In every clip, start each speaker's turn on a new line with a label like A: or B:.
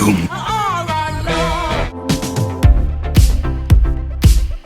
A: Doom.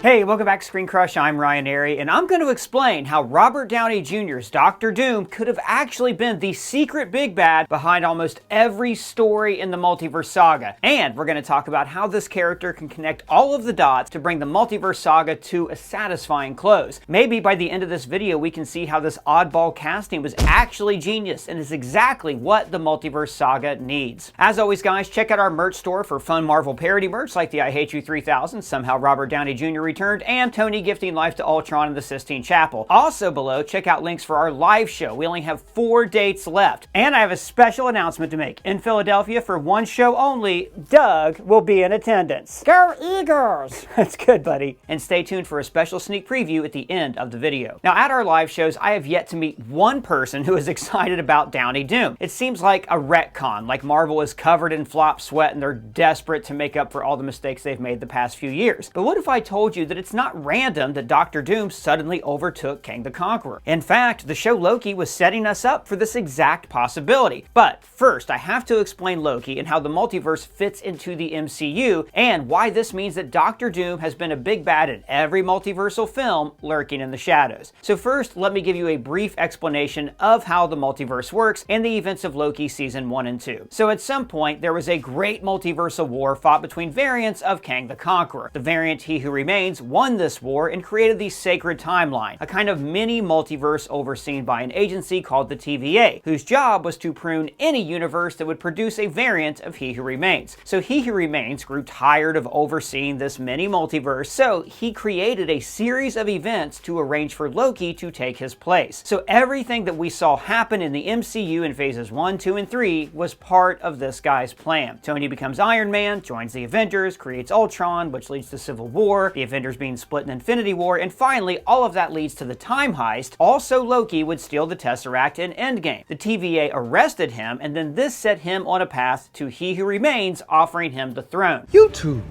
B: Hey, welcome back to ScreenCrush. I'm Ryan Airy, and I'm going to explain how Robert Downey Jr.'s Doctor Doom could have actually been the secret big bad behind almost every story in the Multiverse Saga. And we're going to talk about how this character can connect all of the dots to bring the Multiverse Saga to a satisfying close. Maybe by the end of this video, we can see how this oddball casting was actually genius and is exactly what the Multiverse Saga needs. As always, guys, check out our merch store for fun Marvel parody merch like the I Hate You 3000, Somehow Robert Downey Jr. returned, and Tony gifting life to Ultron in the Sistine Chapel. Also below, check out links for our live show. We only have 4 dates left. And I have a special announcement to make. In Philadelphia, for one show only, Doug will be in attendance. Go Eagles! That's good, buddy. And stay tuned for a special sneak preview at the end of the video. Now, at our live shows, I have yet to meet one person who is excited about Downey Doom. It seems like a retcon, like Marvel is covered in flop sweat and they're desperate to make up for all the mistakes they've made the past few years. But what if I told you that it's not random that Doctor Doom suddenly overtook Kang the Conqueror? In fact, the show Loki was setting us up for this exact possibility. But first, I have to explain Loki and how the multiverse fits into the MCU, and why this means that Doctor Doom has been a big bad in every multiversal film lurking in the shadows. So first, let me give you a brief explanation of how the multiverse works and the events of Loki season 1 and 2. So at some point, there was a great multiversal war fought between variants of Kang the Conqueror. The variant He Who Remains won this war and created the Sacred Timeline, a kind of mini multiverse overseen by an agency called the TVA, whose job was to prune any universe that would produce a variant of He Who Remains. So He Who Remains grew tired of overseeing this mini multiverse, so he created a series of events to arrange for Loki to take his place. So everything that we saw happen in the MCU in phases 1, 2, and 3 was part of this guy's plan. Tony becomes Iron Man, joins the Avengers, creates Ultron, which leads to Civil War, the Avengers being split in Infinity War, and finally, all of that leads to the time heist. Also, Loki would steal the Tesseract in Endgame. The TVA arrested him, and then this set him on a path to He Who Remains, offering him the throne.
C: You two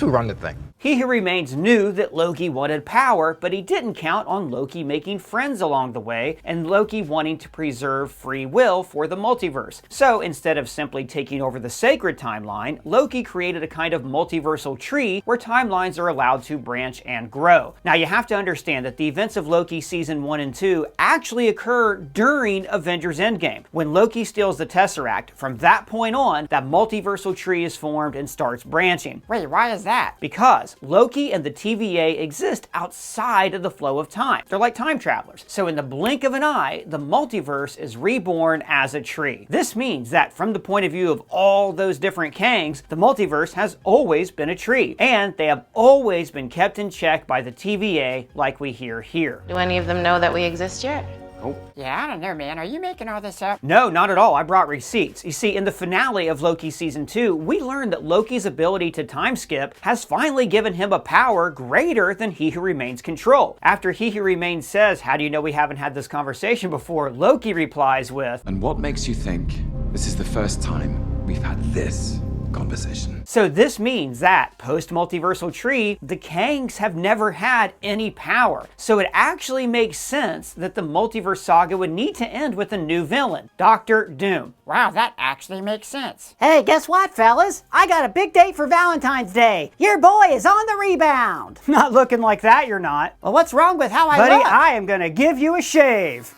C: run the thing.
B: He Who Remains knew that Loki wanted power, but he didn't count on Loki making friends along the way, and Loki wanting to preserve free will for the multiverse. So instead of simply taking over the Sacred Timeline, Loki created a kind of multiversal tree where timelines are allowed to branch and grow. Now you have to understand that the events of Loki season 1 and 2 actually occur during Avengers Endgame. When Loki steals the Tesseract, from that point on, that multiversal tree is formed and starts branching. Wait, why is that? Because Loki and the TVA exist outside of the flow of time. They're like time travelers. So in the blink of an eye, the multiverse is reborn as a tree. This means that from the point of view of all those different Kangs, the multiverse has always been a tree, and they have always been kept in check by the TVA, like we hear here.
D: Do any of them know that we exist yet?
B: Oh.
E: Yeah, I don't know, man. Are you making all this up?
B: No, not at all. I brought receipts. You see, in the finale of Loki Season 2, we learned that Loki's ability to time skip has finally given him a power greater than He Who Remains control. After He Who Remains says, "How do you know we haven't had this conversation before?" Loki replies with,
A: And what makes you think this is the first time we've had this conversation?
B: So this means that, post-multiversal tree, the Kangs have never had any power. So it actually makes sense that the Multiverse Saga would need to end with a new villain, Doctor Doom.
E: Wow, that actually makes sense.
F: Hey, guess what, fellas? I got a big date for Valentine's Day. Your boy is on the rebound.
B: Not looking like that, you're not.
F: Well, what's wrong with how I
B: Buddy,
F: look?
B: I am gonna give you a shave.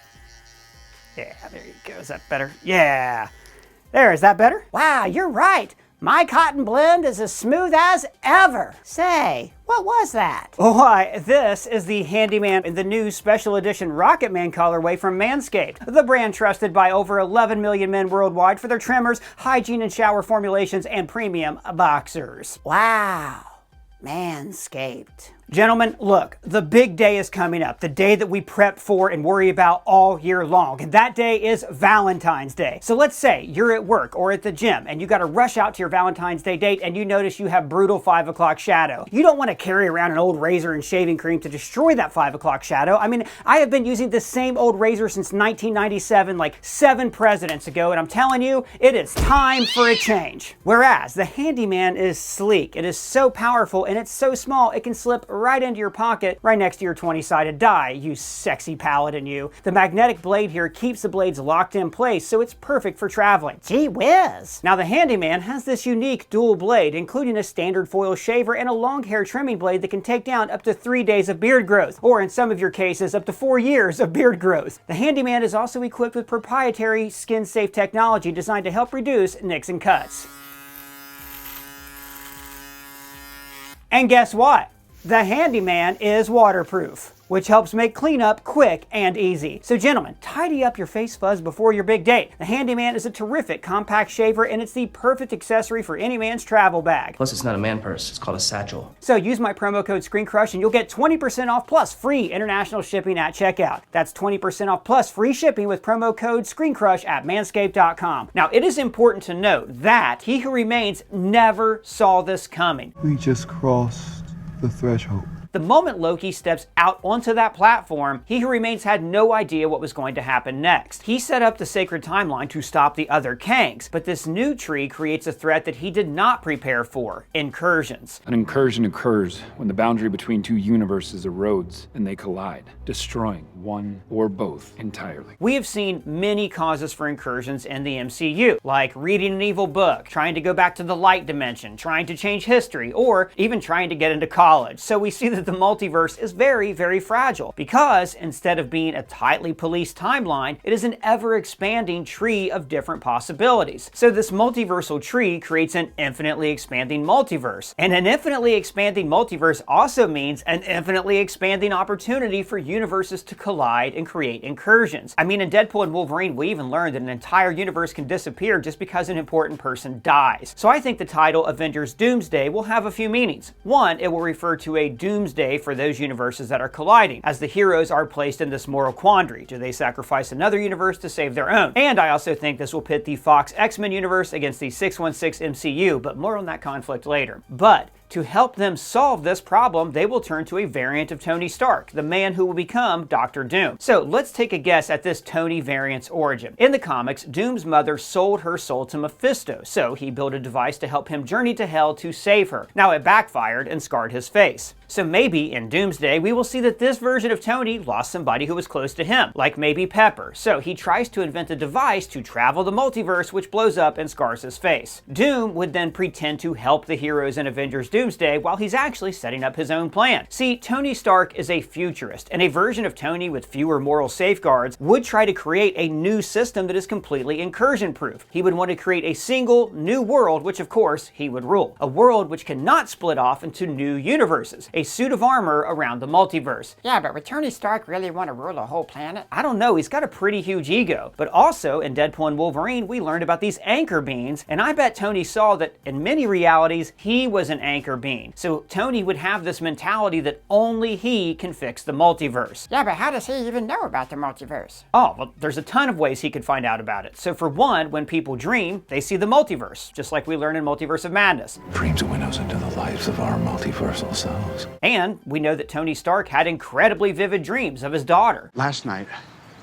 B: Yeah, there you go. Is that better? Yeah. There, is that better?
F: Wow, you're right. My cotton blend is as smooth as ever. Say, what was that?
B: Why, this is the Handyman in the new special edition Rocket Man colorway from Manscaped, the brand trusted by over 11 million men worldwide for their trimmers, hygiene and shower formulations, and premium boxers.
F: Wow, Manscaped.
B: Gentlemen, look, the big day is coming up, the day that we prep for and worry about all year long, and that day is Valentine's Day. So let's say you're at work or at the gym and you got to rush out to your Valentine's Day date and you notice you have brutal 5 o'clock shadow. You don't want to carry around an old razor and shaving cream to destroy that 5 o'clock shadow. I mean, I have been using the same old razor since 1997, like 7 presidents ago, and I'm telling you, it is time for a change. Whereas the Handyman is sleek, it is so powerful, and it's so small it can slip right into your pocket, right next to your 20-sided die, you sexy paladin you. The magnetic blade here keeps the blades locked in place, so it's perfect for traveling.
F: Gee whiz.
B: Now the Handyman has this unique dual blade, including a standard foil shaver and a long hair trimming blade that can take down up to 3 days of beard growth, or in some of your cases, up to 4 years of beard growth. The Handyman is also equipped with proprietary skin-safe technology designed to help reduce nicks and cuts. And guess what? The Handyman is waterproof, which helps make cleanup quick and easy. So gentlemen, tidy up your face fuzz before your big date. The Handyman is a terrific compact shaver, and it's the perfect accessory for any man's travel bag.
G: Plus, it's not a man purse, it's called a satchel.
B: So use my promo code ScreenCrush and you'll get 20% off plus free international shipping at checkout. That's 20% off plus free shipping with promo code ScreenCrush at manscaped.com. Now, it is important to note that He Who Remains never saw this coming.
H: We just crossed the threshold.
B: The moment Loki steps out onto that platform, He Who Remains had no idea what was going to happen next. He set up the sacred timeline to stop the other Kangs, but this new tree creates a threat that he did not prepare for: incursions.
I: An incursion occurs when the boundary between two universes erodes and they collide, destroying one or both entirely.
B: We have seen many causes for incursions in the MCU, like reading an evil book, trying to go back to the light dimension, trying to change history, or even trying to get into college. So we see that the multiverse is very, very fragile because instead of being a tightly policed timeline, it is an ever-expanding tree of different possibilities. So this multiversal tree creates an infinitely expanding multiverse. And an infinitely expanding multiverse also means an infinitely expanding opportunity for universes to collide and create incursions. I mean, in Deadpool and Wolverine, we even learned that an entire universe can disappear just because an important person dies. So I think the title Avengers Doomsday will have a few meanings. One, it will refer to a doomsday for those universes that are colliding, as the heroes are placed in this moral quandary. Do they sacrifice another universe to save their own? And I also think this will pit the Fox X-Men universe against the 616 MCU, but more on that conflict later. But to help them solve this problem, they will turn to a variant of Tony Stark, the man who will become Dr. Doom. So let's take a guess at this Tony variant's origin. In the comics, Doom's mother sold her soul to Mephisto, so he built a device to help him journey to hell to save her. Now it backfired and scarred his face. So maybe in Doomsday, we will see that this version of Tony lost somebody who was close to him, like maybe Pepper. So he tries to invent a device to travel the multiverse, which blows up and scars his face. Doom would then pretend to help the heroes in Avengers Doomsday while he's actually setting up his own plan. See, Tony Stark is a futurist, and a version of Tony with fewer moral safeguards would try to create a new system that is completely incursion-proof. He would want to create a single new world, which of course he would rule. A world which cannot split off into new universes. A suit of armor around the multiverse.
E: Yeah, but would Tony Stark really want to rule the whole planet?
B: I don't know, he's got a pretty huge ego. But also, in Deadpool and Wolverine, we learned about these anchor beans, and I bet Tony saw that in many realities, he was an anchor bean. So Tony would have this mentality that only he can fix the multiverse.
E: Yeah, but how does he even know about the multiverse?
B: Oh, well, there's a ton of ways he could find out about it. So for one, when people dream, they see the multiverse, just like we learned in Multiverse of Madness.
A: Dreams are windows into the lives of our multiversal selves.
B: And we know that Tony Stark had incredibly vivid dreams of his daughter.
J: Last night,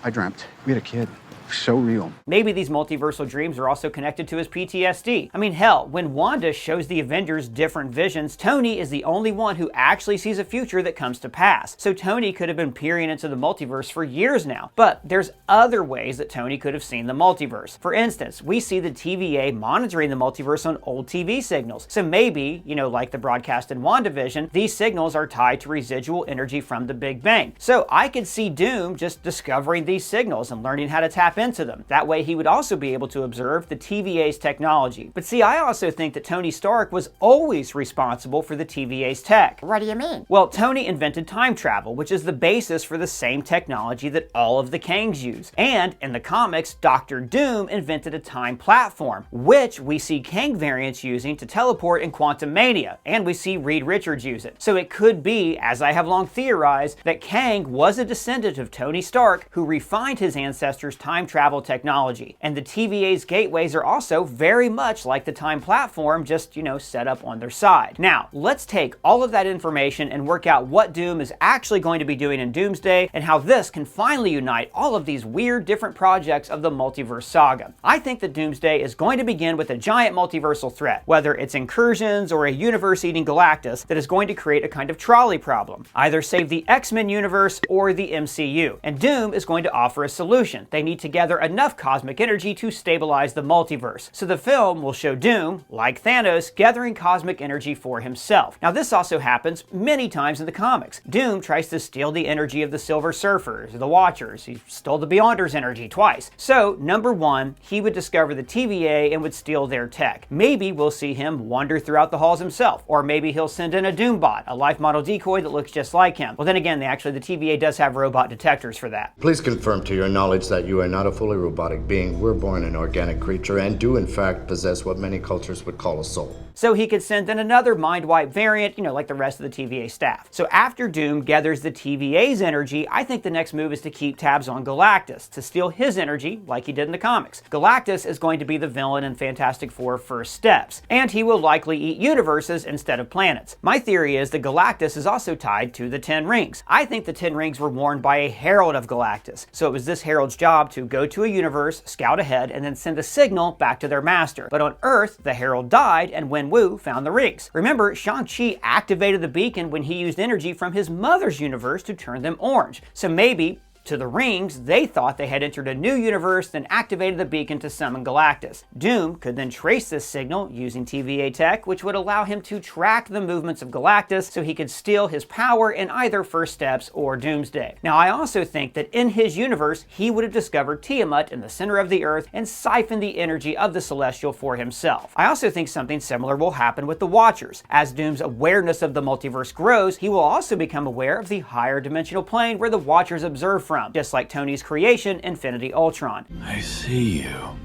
J: I dreamt we had a kid. So real.
B: Maybe these multiversal dreams are also connected to his PTSD. I mean, hell, when Wanda shows the Avengers different visions, Tony is the only one who actually sees a future that comes to pass. So Tony could have been peering into the multiverse for years now. But there's other ways that Tony could have seen the multiverse. For instance, we see the TVA monitoring the multiverse on old TV signals. So maybe, like the broadcast in WandaVision, these signals are tied to residual energy from the Big Bang. So I could see Doom just discovering these signals and learning how to tap into them. That way he would also be able to observe the TVA's technology. But see, I also think that Tony Stark was always responsible for the TVA's tech.
E: What do you mean?
B: Well, Tony invented time travel, which is the basis for the same technology that all of the Kangs use. And in the comics, Dr. Doom invented a time platform, which we see Kang variants using to teleport in Quantum Mania, and we see Reed Richards use it. So it could be, as I have long theorized, that Kang was a descendant of Tony Stark who refined his ancestors' time travel technology. And the TVA's gateways are also very much like the time platform, just, set up on their side. Now, let's take all of that information and work out what Doom is actually going to be doing in Doomsday and how this can finally unite all of these weird different projects of the Multiverse Saga. I think that Doomsday is going to begin with a giant multiversal threat, whether it's Incursions or a universe-eating Galactus that is going to create a kind of trolley problem. Either save the X-Men universe or the MCU. And Doom is going to offer a solution. They need to gather enough cosmic energy to stabilize the multiverse. So the film will show Doom, like Thanos, gathering cosmic energy for himself. Now this also happens many times in the comics. Doom tries to steal the energy of the Silver Surfers, the Watchers. He stole the Beyonders' energy twice. So, number one, he would discover the TVA and would steal their tech. Maybe we'll see him wander throughout the halls himself, or maybe he'll send in a Doombot, a life model decoy that looks just like him. Well then again, the TVA does have robot detectors for that.
K: Please confirm to your knowledge that you are not a fully robotic being. We're born an organic creature and do in fact possess what many cultures would call a soul.
B: So he could send in another mind wipe variant, like the rest of the TVA staff. So after Doom gathers the TVA's energy, I think the next move is to keep tabs on Galactus, to steal his energy like he did in the comics. Galactus is going to be the villain in Fantastic Four First Steps, and he will likely eat universes instead of planets. My theory is that Galactus is also tied to the 10 Rings. I think the 10 Rings were worn by a herald of Galactus, so it was this herald's job to go to a universe, scout ahead, and then send a signal back to their master. But on Earth, the herald died, and Wu found the rings. Remember, Shang-Chi activated the beacon when he used energy from his mother's universe to turn them orange. So maybe, to the rings, they thought they had entered a new universe, then activated the beacon to summon Galactus. Doom could then trace this signal using TVA tech, which would allow him to track the movements of Galactus so he could steal his power in either First Steps or Doomsday. Now, I also think that in his universe, he would have discovered Tiamat in the center of the Earth and siphoned the energy of the Celestial for himself. I also think something similar will happen with the Watchers. As Doom's awareness of the multiverse grows, he will also become aware of the higher dimensional plane where the Watchers observe from. Just like Tony's creation, Infinity Ultron.
H: I see you.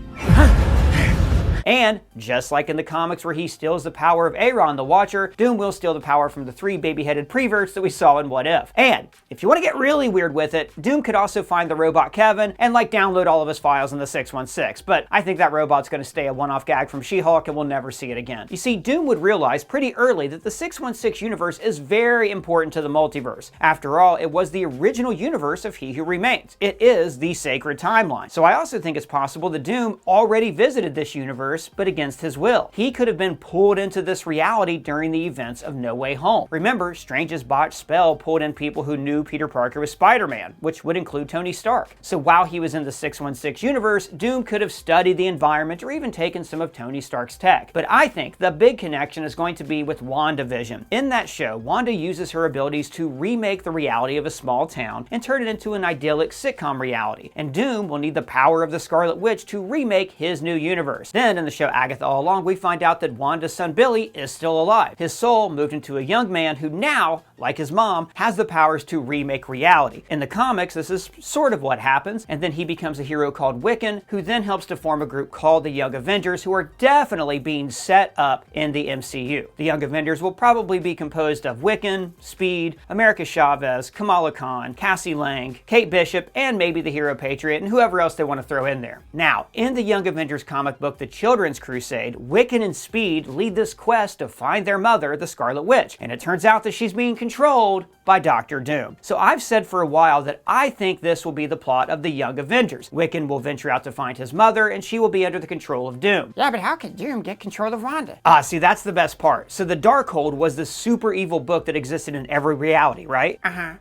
B: And, just like in the comics where he steals the power of Aaron the Watcher, Doom will steal the power from the 3 baby-headed preverts that we saw in What If. And, if you want to get really weird with it, Doom could also find the robot Kevin and download all of his files in the 616, but I think that robot's going to stay a one-off gag from She-Hulk and we'll never see it again. You see, Doom would realize pretty early that the 616 universe is very important to the multiverse. After all, it was the original universe of He Who Remains. It is the sacred timeline. So I also think it's possible that Doom already visited this universe, but against his will. He could have been pulled into this reality during the events of No Way Home. Remember, Strange's botched spell pulled in people who knew Peter Parker was Spider-Man, which would include Tony Stark. So while he was in the 616 universe, Doom could have studied the environment or even taken some of Tony Stark's tech. But I think the big connection is going to be with WandaVision. In that show, Wanda uses her abilities to remake the reality of a small town and turn it into an idyllic sitcom reality. And Doom will need the power of the Scarlet Witch to remake his new universe. Then in the show Agatha All Along, we find out that Wanda's son Billy is still alive. His soul moved into a young man who now, like his mom, has the powers to remake reality. In the comics, this is sort of what happens, and then he becomes a hero called Wiccan, who then helps to form a group called the Young Avengers, who are definitely being set up in the MCU. The Young Avengers will probably be composed of Wiccan, Speed, America Chavez, Kamala Khan, Cassie Lang, Kate Bishop, and maybe the Hero Patriot, and whoever else they want to throw in there. Now, in the Young Avengers comic book, The Children's Crusade, Wiccan and Speed lead this quest to find their mother, the Scarlet Witch, and it turns out that she's being controlled by Dr. Doom. So I've said for a while that I think this will be the plot of the Young Avengers. Wiccan will venture out to find his mother, and she will be under the control of Doom.
E: Yeah, but how could Doom get control of Wanda?
B: See, that's the best part. So the Darkhold was the super evil book that existed in every reality, right?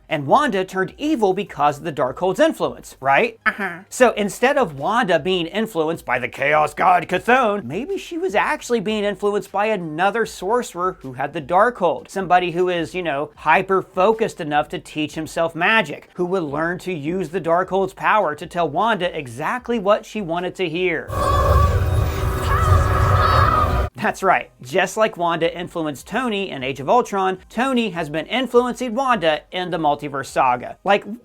B: And Wanda turned evil because of the Darkhold's influence, right? So instead of Wanda being influenced by the Chaos God Chthon, maybe she was actually being influenced by another sorcerer who had the Darkhold. Somebody who is, hyper-focused enough to teach himself magic, who would learn to use the Darkhold's power to tell Wanda exactly what she wanted to hear. That's right. Just like Wanda influenced Tony in Age of Ultron, Tony has been influencing Wanda in the Multiverse Saga.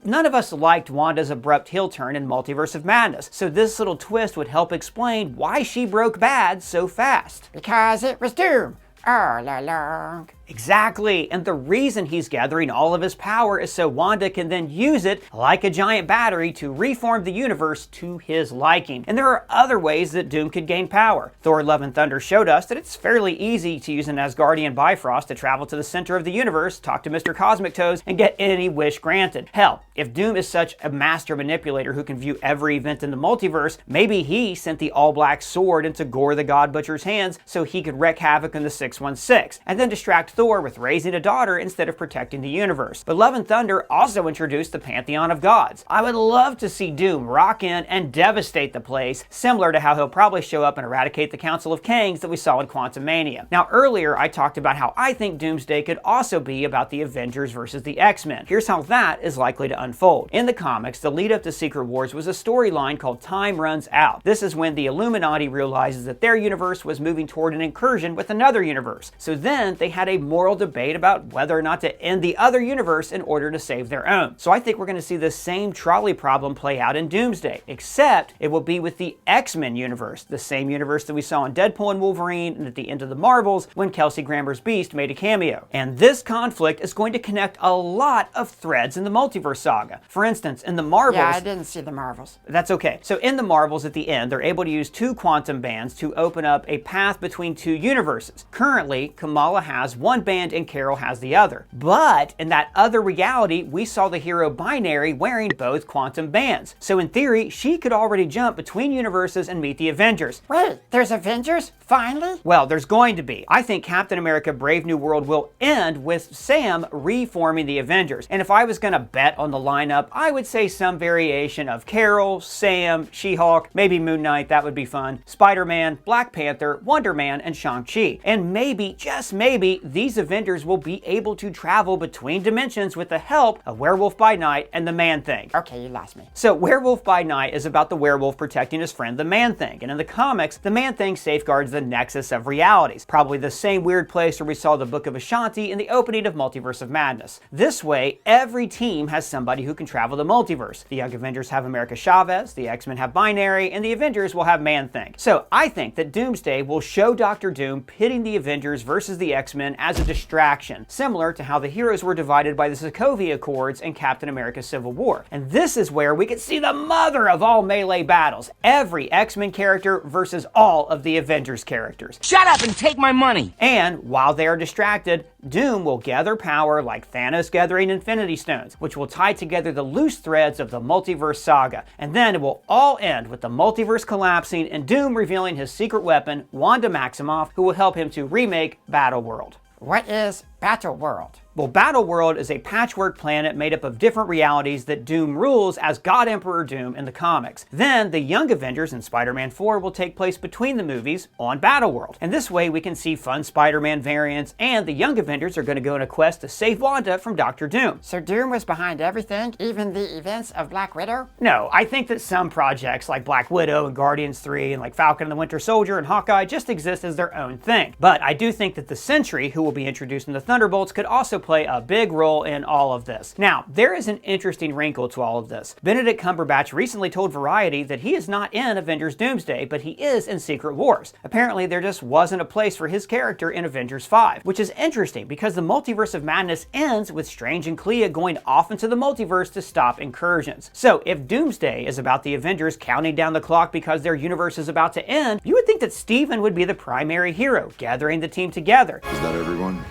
B: None of us liked Wanda's abrupt heel turn in Multiverse of Madness, so this little twist would help explain why she broke bad so fast.
E: Because it was Doom all along.
B: Exactly, and the reason he's gathering all of his power is so Wanda can then use it like a giant battery to reform the universe to his liking. And there are other ways that Doom could gain power. Thor Love and Thunder showed us that it's fairly easy to use an Asgardian Bifrost to travel to the center of the universe, talk to Mr. Cosmic Toes, and get any wish granted. Hell, if Doom is such a master manipulator who can view every event in the multiverse, maybe he sent the all-black sword into Gore the God Butcher's hands so he could wreak havoc in the 616, and then distract Thor with raising a daughter instead of protecting the universe. But Love and Thunder also introduced the Pantheon of Gods. I would love to see Doom rock in and devastate the place, similar to how he'll probably show up and eradicate the Council of Kangs that we saw in Quantumania. Now earlier I talked about how I think Doomsday could also be about the Avengers versus the X-Men. Here's how that is likely to unfold. In the comics, the lead up to Secret Wars was a storyline called Time Runs Out. This is when the Illuminati realizes that their universe was moving toward an incursion with another universe. So then they had a moral debate about whether or not to end the other universe in order to save their own. So I think we're going to see the same trolley problem play out in Doomsday, except it will be with the X-Men universe, the same universe that we saw in Deadpool and Wolverine and at the end of the Marvels when Kelsey Grammer's Beast made a cameo. And this conflict is going to connect a lot of threads in the Multiverse Saga. For instance, in the Marvels...
E: Yeah, I didn't see the Marvels.
B: That's okay. So in the Marvels at the end, they're able to use 2 quantum bands to open up a path between 2 universes. Currently, Kamala has one band and Carol has the other. But in that other reality, we saw the hero Binary wearing both quantum bands. So in theory, she could already jump between universes and meet the Avengers.
E: Wait, there's Avengers? Finally?
B: Well, there's going to be. I think Captain America Brave New World will end with Sam reforming the Avengers. And if I was going to bet on the lineup, I would say some variation of Carol, Sam, She-Hulk, maybe Moon Knight, that would be fun, Spider-Man, Black Panther, Wonder Man, and Shang-Chi. And maybe, just maybe, these Avengers will be able to travel between dimensions with the help of Werewolf by Night and the Man-Thing.
E: Okay, you lost me.
B: So Werewolf by Night is about the werewolf protecting his friend, the Man-Thing. And in the comics, the Man-Thing safeguards the nexus of realities, probably the same weird place where we saw the Book of Ashanti in the opening of Multiverse of Madness. This way, every team has somebody who can travel the multiverse. The Young Avengers have America Chavez, the X-Men have Binary, and the Avengers will have Man-Thing. So I think that Doomsday will show Dr. Doom pitting the Avengers versus the X-Men as a distraction, similar to how the heroes were divided by the Sokovia Accords in Captain America Civil War. And this is where we could see the mother of all melee battles, every X-Men character versus all of the Avengers characters.
L: Shut up and take my money!
B: And while they are distracted, Doom will gather power like Thanos gathering Infinity Stones, which will tie together the loose threads of the Multiverse Saga. And then it will all end with the multiverse collapsing and Doom revealing his secret weapon, Wanda Maximoff, who will help him to remake Battleworld.
E: What is Battleworld?
B: Well, Battleworld is a patchwork planet made up of different realities that Doom rules as God Emperor Doom in the comics. Then, the Young Avengers and Spider-Man 4 will take place between the movies on Battleworld. And this way we can see fun Spider-Man variants, and the Young Avengers are going to go on a quest to save Wanda from Dr. Doom.
E: So Doom was behind everything, even the events of Black Widow?
B: No, I think that some projects like Black Widow and Guardians 3 and like Falcon and the Winter Soldier and Hawkeye just exist as their own thing. But I do think that the Sentry, who will be introduced in the Thunderbolts, could also play a big role in all of this. Now, there is an interesting wrinkle to all of this. Benedict Cumberbatch recently told Variety that he is not in Avengers Doomsday, but he is in Secret Wars. Apparently, there just wasn't a place for his character in Avengers 5, which is interesting because the Multiverse of Madness ends with Strange and Clea going off into the multiverse to stop incursions. So, if Doomsday is about the Avengers counting down the clock because their universe is about to end, you would think that Steven would be the primary hero, gathering the team together.
H: Is that everyone?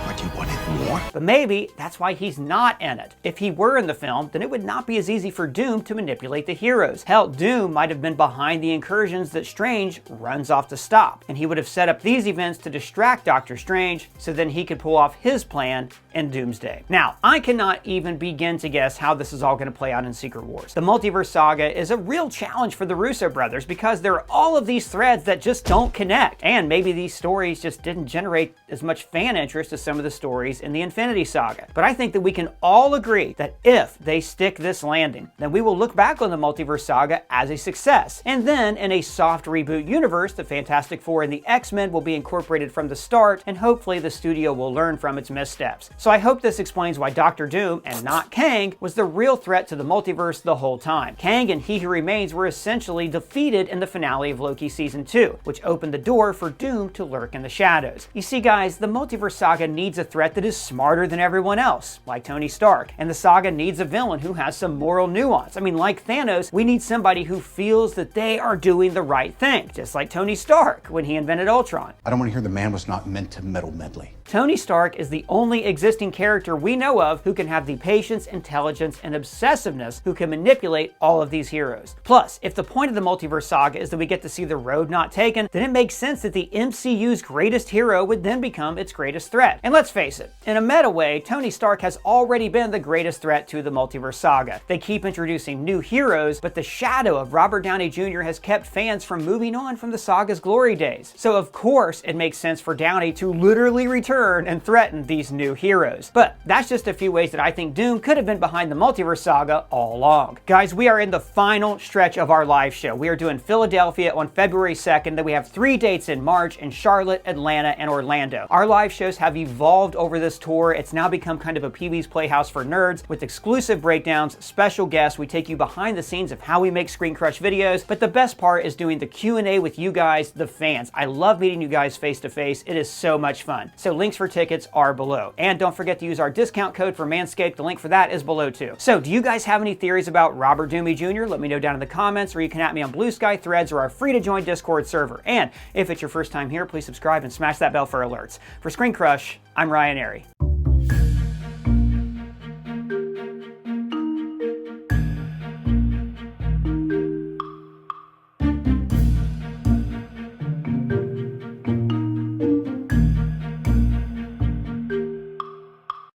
H: Like you wanted more?
B: But maybe that's why he's not in it. If he were in the film, then it would not be as easy for Doom to manipulate the heroes. Hell, Doom might have been behind the incursions that Strange runs off to stop. And he would have set up these events to distract Doctor Strange so then he could pull off his plan in Doomsday. Now, I cannot even begin to guess how this is all going to play out in Secret Wars. The Multiverse Saga is a real challenge for the Russo brothers because there are all of these threads that just don't connect. And maybe these stories just didn't generate as much fan interest as some of the stories stories in the Infinity Saga. But I think that we can all agree that if they stick this landing, then we will look back on the Multiverse Saga as a success. And then in a soft reboot universe, the Fantastic Four and the X-Men will be incorporated from the start, and hopefully the studio will learn from its missteps. So I hope this explains why Doctor Doom, and not Kang, was the real threat to the multiverse the whole time. Kang and He Who Remains were essentially defeated in the finale of Loki Season 2, which opened the door for Doom to lurk in the shadows. You see guys, the Multiverse Saga needs a threat that is smarter than everyone else, like Tony Stark, and the saga needs a villain who has some moral nuance. I mean, like Thanos, we need somebody who feels that they are doing the right thing, just like Tony Stark when he invented Ultron.
J: I don't want to hear the man was not meant to meddle medley.
B: Tony Stark is the only existing character we know of who can have the patience, intelligence, and obsessiveness who can manipulate all of these heroes. Plus, if the point of the Multiverse Saga is that we get to see the road not taken, then it makes sense that the MCU's greatest hero would then become its greatest threat. And let's face it, in a meta way, Tony Stark has already been the greatest threat to the Multiverse Saga. They keep introducing new heroes, but the shadow of Robert Downey Jr. has kept fans from moving on from the saga's glory days. So of course it makes sense for Downey to literally return and threaten these new heroes. But that's just a few ways that I think Doom could have been behind the Multiverse Saga all along. Guys, we are in the final stretch of our live show. We are doing Philadelphia on February 2nd, then we have 3 dates in March in Charlotte, Atlanta, and Orlando. Our live shows have evolved over this tour. It's now become kind of a Pee-wee's Playhouse for nerds with exclusive breakdowns, special guests. We take you behind the scenes of how we make ScreenCrush videos, but the best part is doing the Q&A with you guys, the fans. I love meeting you guys face to face. It is so much fun. So links for tickets are below. And don't forget to use our discount code for Manscaped. The link for that is below too. So do you guys have any theories about Robert Downey Jr.? Let me know down in the comments, or you can at me on Blue Sky, Threads, or our free to join Discord server. And if it's your first time here, please subscribe and smash that bell for alerts. For ScreenCrush, I'm Ryan Airy.